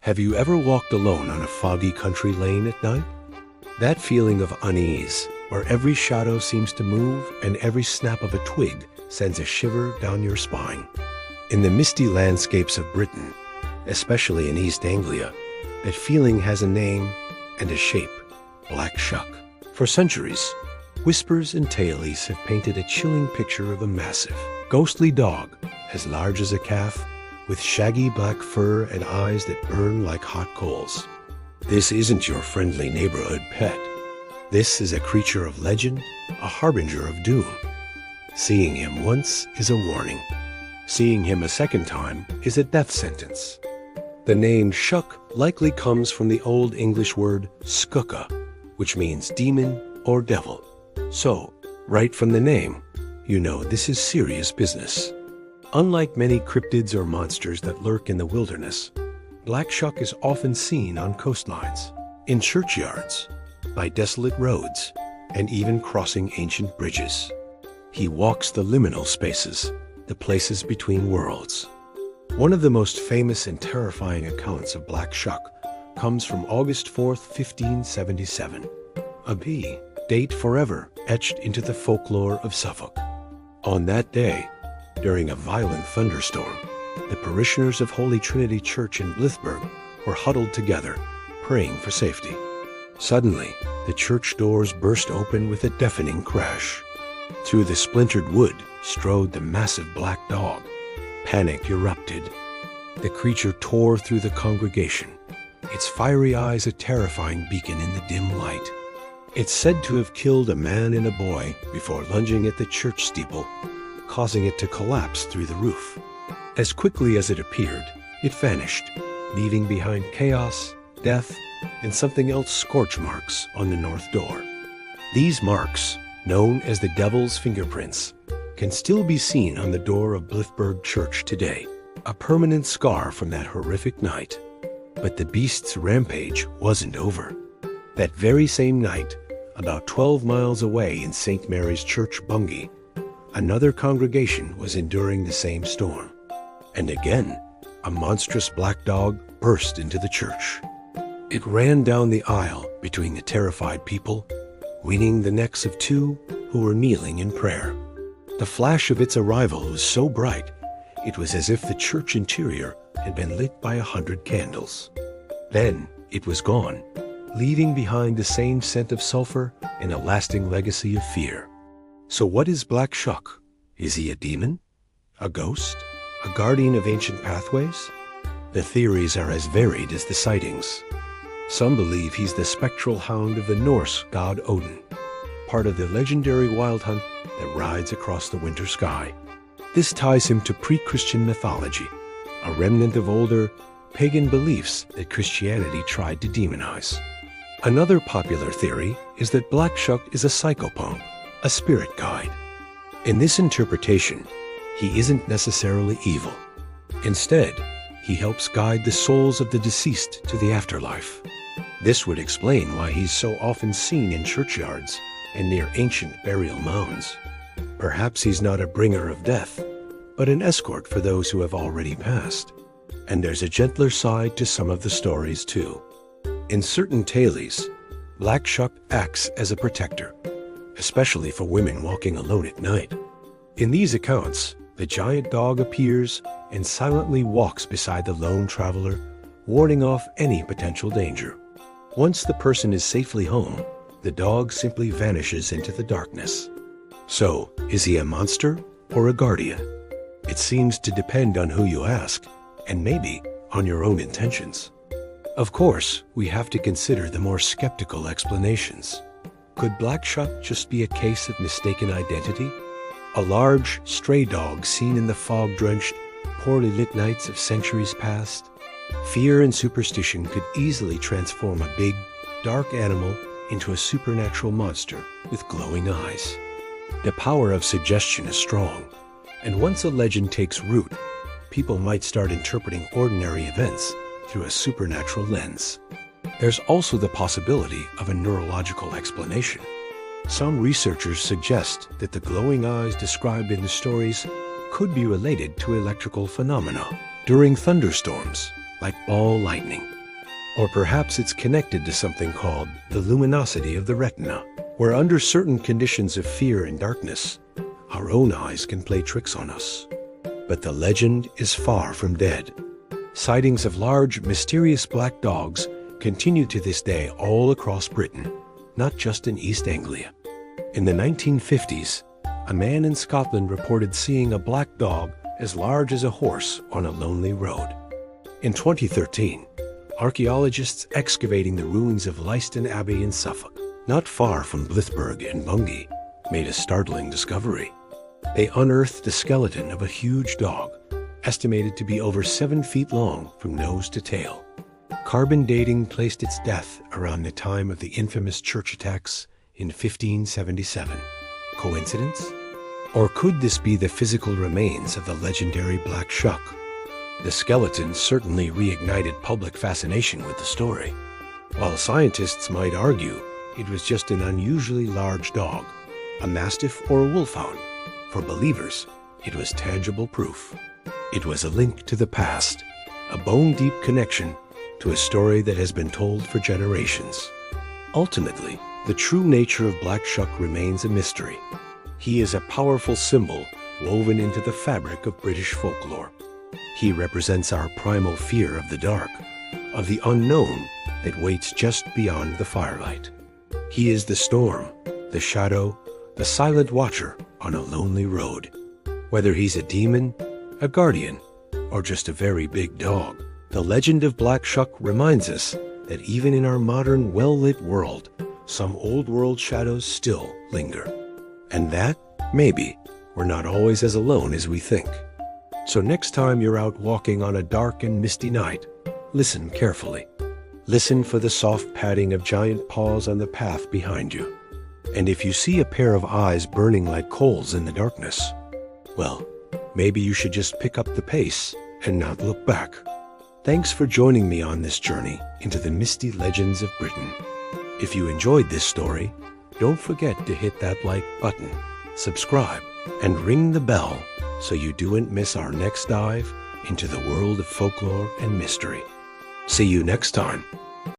Have you ever walked alone on a foggy country lane at night? That feeling of unease, where every shadow seems to move and every snap of a twig sends a shiver down your spine. In the misty landscapes of Britain, especially in East Anglia, that feeling has a name and a shape: Black Shuck. For centuries, whispers and tailies have painted a chilling picture of a massive, ghostly dog as large as a calf, with shaggy black fur and eyes that burn like hot coals. This isn't your friendly neighborhood pet. This is a creature of legend, a harbinger of doom. Seeing him once is a warning. Seeing him a second time is a death sentence. The name Shuck likely comes from the Old English word skuka, which means demon or devil. So, right from the name, you know this is serious business. Unlike many cryptids or monsters that lurk in the wilderness, Black Shuck is often seen on coastlines, in churchyards, by desolate roads, and even crossing ancient bridges. He walks the liminal spaces, the places between worlds. One of the most famous and terrifying accounts of Black Shuck comes from August 4th, 1577. A date forever etched into the folklore of Suffolk. On that day, during a violent thunderstorm, the parishioners of Holy Trinity Church in Blithburgh were huddled together, praying for safety. Suddenly, the church doors burst open with a deafening crash. Through the splintered wood strode the massive black dog. Panic erupted. The creature tore through the congregation, its fiery eyes a terrifying beacon in the dim light. It's said to have killed a man and a boy before lunging at the church steeple, causing it to collapse through the roof. As quickly as it appeared, it vanished, leaving behind chaos, death, and something else: scorch marks on the north door. These marks, known as the Devil's Fingerprints, can still be seen on the door of Blithburgh Church today, a permanent scar from that horrific night. But the beast's rampage wasn't over. That very same night, about 12 miles away in St. Mary's Church, Bungay, another congregation was enduring the same storm. And again, a monstrous black dog burst into the church. It ran down the aisle between the terrified people, wringing the necks of two who were kneeling in prayer. The flash of its arrival was so bright, it was as if the church interior had been lit by 100 candles. Then it was gone, leaving behind the same scent of sulfur and a lasting legacy of fear. So what is Black Shuck? Is he a demon? A ghost? A guardian of ancient pathways? The theories are as varied as the sightings. Some believe he's the spectral hound of the Norse god Odin, part of the legendary wild hunt that rides across the winter sky. This ties him to pre-Christian mythology, a remnant of older, pagan beliefs that Christianity tried to demonize. Another popular theory is that Black Shuck is a psychopomp, a spirit guide. In this interpretation, he isn't necessarily evil. Instead, he helps guide the souls of the deceased to the afterlife. This would explain why he's so often seen in churchyards and near ancient burial mounds. Perhaps he's not a bringer of death, but an escort for those who have already passed. And there's a gentler side to some of the stories too. In certain tailies, Black Shuck acts as a protector, especially for women walking alone at night. In these accounts, the giant dog appears and silently walks beside the lone traveler, warding off any potential danger. Once the person is safely home, the dog simply vanishes into the darkness. So, is he a monster or a guardian? It seems to depend on who you ask, and maybe on your own intentions. Of course, we have to consider the more skeptical explanations. Could Black Shuck just be a case of mistaken identity? A large, stray dog seen in the fog-drenched, poorly lit nights of centuries past? Fear and superstition could easily transform a big, dark animal into a supernatural monster with glowing eyes. The power of suggestion is strong, and once a legend takes root, people might start interpreting ordinary events through a supernatural lens. There's also the possibility of a neurological explanation. Some researchers suggest that the glowing eyes described in the stories could be related to electrical phenomena. During thunderstorms, like ball lightning. Or perhaps it's connected to something called the luminosity of the retina, where under certain conditions of fear and darkness, our own eyes can play tricks on us. But the legend is far from dead. Sightings of large, mysterious black dogs continue to this day all across Britain, not just in East Anglia. In the 1950s, a man in Scotland reported seeing a black dog as large as a horse on a lonely road. In 2013, archaeologists excavating the ruins of Leiston Abbey in Suffolk, not far from Blythburgh in Bungay, made a startling discovery. They unearthed the skeleton of a huge dog, estimated to be over 7 feet long from nose to tail. Carbon dating placed its death around the time of the infamous church attacks in 1577. Coincidence? Or could this be the physical remains of the legendary Black Shuck? The skeleton certainly reignited public fascination with the story. While scientists might argue it was just an unusually large dog, a mastiff or a wolfhound, for believers, it was tangible proof. It was a link to the past, a bone-deep connection to a story that has been told for generations. Ultimately, the true nature of Black Shuck remains a mystery. He is a powerful symbol woven into the fabric of British folklore. He represents our primal fear of the dark, of the unknown that waits just beyond the firelight. He is the storm, the shadow, the silent watcher on a lonely road. Whether he's a demon, a guardian, or just a very big dog, the legend of Black Shuck reminds us that even in our modern, well-lit world, some old-world shadows still linger. And that, maybe, we're not always as alone as we think. So next time you're out walking on a dark and misty night, listen carefully. Listen for the soft padding of giant paws on the path behind you. And if you see a pair of eyes burning like coals in the darkness, well, maybe you should just pick up the pace and not look back. Thanks for joining me on this journey into the misty legends of Britain. If you enjoyed this story, don't forget to hit that like button, subscribe, and ring the bell so you don't miss our next dive into the world of folklore and mystery. See you next time.